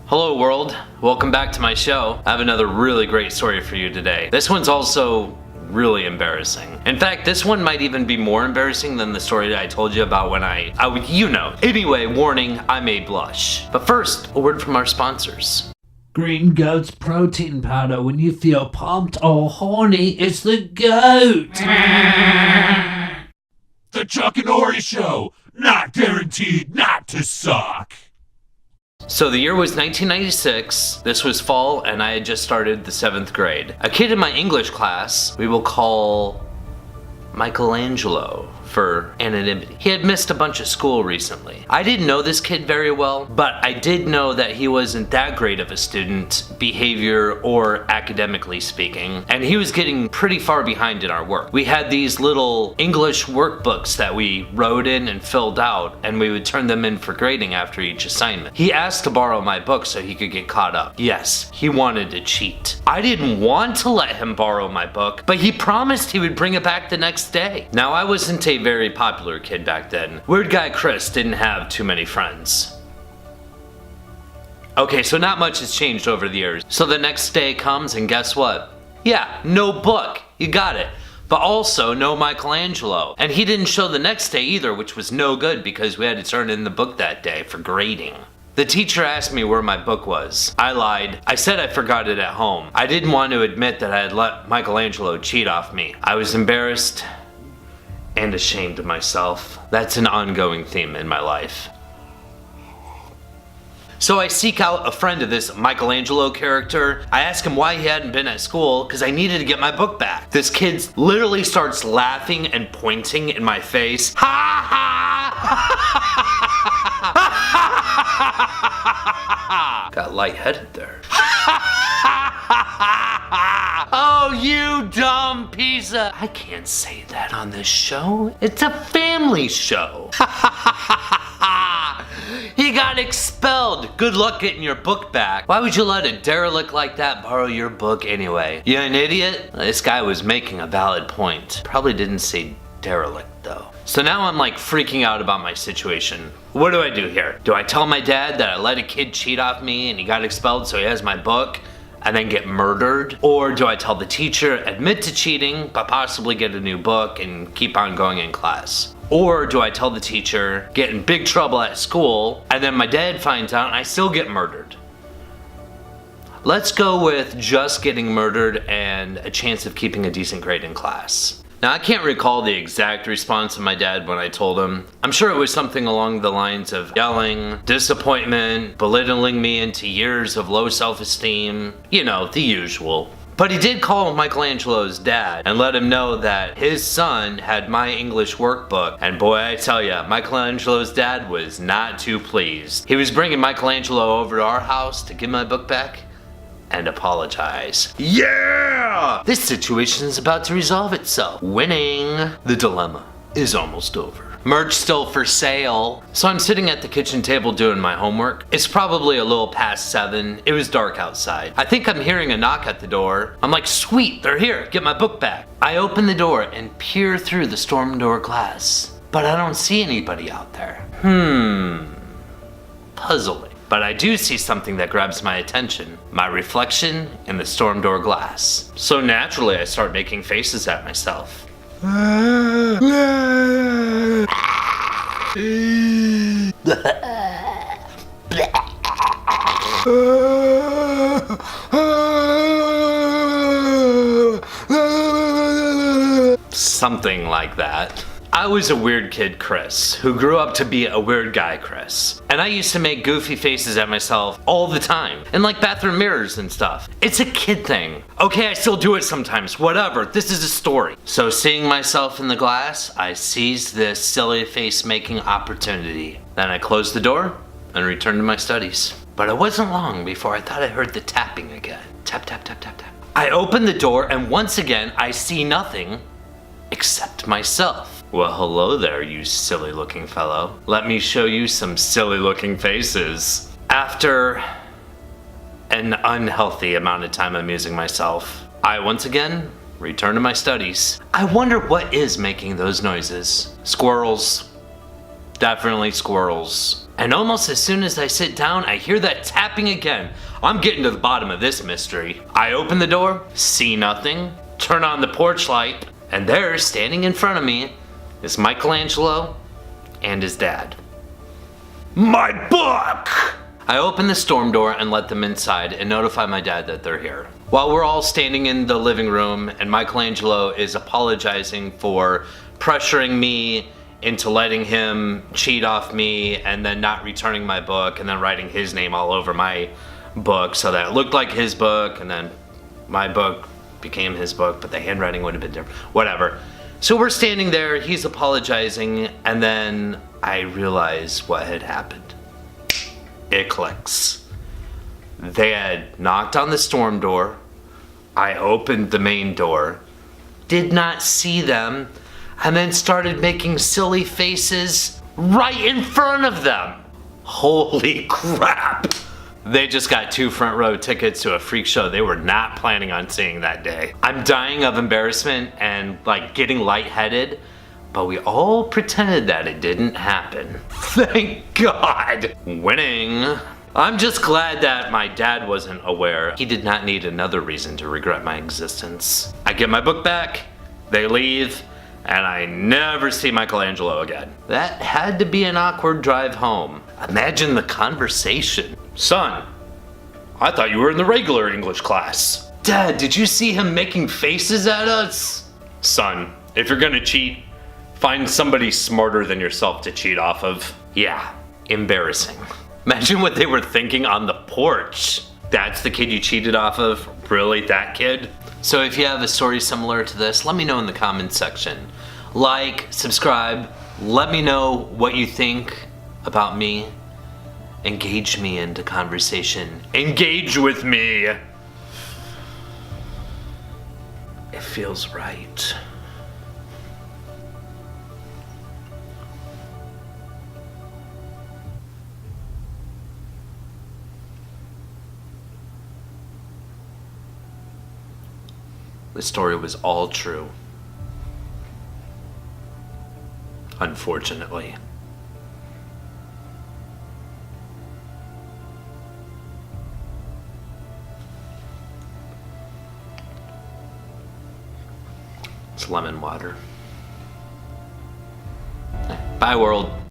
Hello world, welcome back to my show. I have another really great story for you today. This one's also really embarrassing. In fact, this one might even be more embarrassing than the story that I told you about when Anyway, warning, I may blush. But first, a word from our sponsors. Green Goat's protein powder. When you feel pumped or horny, it's the goat. The Chuck and Ori Show, not guaranteed not to suck. So the year was 1996, this was fall, and I had just started the 7th grade. A kid in my English class, we will call Michelangelo for anonymity. He had missed a bunch of school recently. I didn't know this kid very well, but I did know that he wasn't that great of a student, behavior or academically speaking, and he was getting pretty far behind in our work. We had these little English workbooks that we wrote in and filled out, and we would turn them in for grading after each assignment. He asked to borrow my book so he could get caught up. Yes, he wanted to cheat. I didn't want to let him borrow my book, but he promised he would bring it back the next day. Now, I wasn't a very popular kid back then. Weird guy Chris didn't have too many friends. Okay, so not much has changed over the years. So the next day comes and guess what? Yeah, no book. You got it. But also no Michelangelo. And he didn't show the next day either, which was no good because we had to turn in the book that day for grading. The teacher asked me where my book was. I lied. I said I forgot it at home. I didn't want to admit that I had let Michelangelo cheat off me. I was embarrassed and ashamed of myself. That's an ongoing theme in my life. So I seek out a friend of this Michelangelo character. I ask him why he hadn't been at school because I needed to get my book back. This kid literally starts laughing and pointing in my face. Ha ha! Got lightheaded there. Oh, you dumb piece of... I can't say that on this show. It's a family show. He got expelled. Good luck getting your book back. Why would you let a derelict like that borrow your book anyway? You an idiot? This guy was making a valid point. Probably didn't say derelict though. So now I'm like freaking out about my situation. What do I do here? Do I tell my dad that I let a kid cheat off me and he got expelled so he has my book and then get murdered? Or do I tell the teacher, admit to cheating, but possibly get a new book and keep on going in class? Or do I tell the teacher, get in big trouble at school, and then my dad finds out and I still get murdered? Let's go with just getting murdered and a chance of keeping a decent grade in class. Now, I can't recall the exact response of my dad when I told him. I'm sure it was something along the lines of yelling, disappointment, belittling me into years of low self-esteem. You know, the usual. But he did call Michelangelo's dad and let him know that his son had my English workbook. And boy, I tell ya, Michelangelo's dad was not too pleased. He was bringing Michelangelo over to our house to give my book back and apologize. Yeah! This situation is about to resolve itself. Winning. The dilemma is almost over. Merch still for sale. So I'm sitting at the kitchen table doing my homework. It's probably a little past 7. It was dark outside. I think I'm hearing a knock at the door. I'm like, sweet, they're here. Get my book back. I open the door and peer through the storm door glass. But I don't see anybody out there. Puzzling. But I do see something that grabs my attention. My reflection in the storm door glass. So naturally I start making faces at myself. Something like that. I was a weird kid, Chris, who grew up to be a weird guy, Chris. And I used to make goofy faces at myself all the time, in like bathroom mirrors and stuff. It's a kid thing. Okay, I still do it sometimes, whatever, this is a story. So seeing myself in the glass, I seized this silly face making opportunity. Then I closed the door and returned to my studies. But it wasn't long before I thought I heard the tapping again. Tap, tap, tap, tap, tap. I opened the door and once again I see nothing except myself. Well, hello there, you silly looking fellow. Let me show you some silly looking faces. After an unhealthy amount of time amusing myself, I once again return to my studies. I wonder what is making those noises. Squirrels, Definitely squirrels. And almost as soon as I sit down, I hear that tapping again. I'm getting to the bottom of this mystery. I open the door, see nothing, turn on the porch light, and there, standing in front of me, is Michelangelo and his dad. My book! I open the storm door and let them inside and notify my dad that they're here. While we're all standing in the living room and Michelangelo is apologizing for pressuring me into letting him cheat off me and then not returning my book and then writing his name all over my book so that it looked like his book and then my book became his book, but the handwriting would have been different. Whatever. So we're standing there, he's apologizing, and then I realize what had happened. It clicks. They had knocked on the storm door. I opened the main door, did not see them, and then started making silly faces right in front of them. Holy crap! They just got 2 front row tickets to a freak show they were not planning on seeing that day. I'm dying of embarrassment and like getting lightheaded, but we all pretended that it didn't happen. Thank God! Winning! I'm just glad that my dad wasn't aware. He did not need another reason to regret my existence. I get my book back, they leave, and I never see Michelangelo again. That had to be an awkward drive home. Imagine the conversation. Son, I thought you were in the regular English class. Dad, did you see him making faces at us? Son, if you're gonna cheat, find somebody smarter than yourself to cheat off of. Yeah, embarrassing. Imagine what they were thinking on the porch. That's the kid you cheated off of? Really, that kid? So if you have a story similar to this, let me know in the comments section. Like, subscribe, let me know what you think about me. Engage me into conversation. Engage with me! It feels right. The story was all true. Unfortunately. It's lemon water. Bye, world.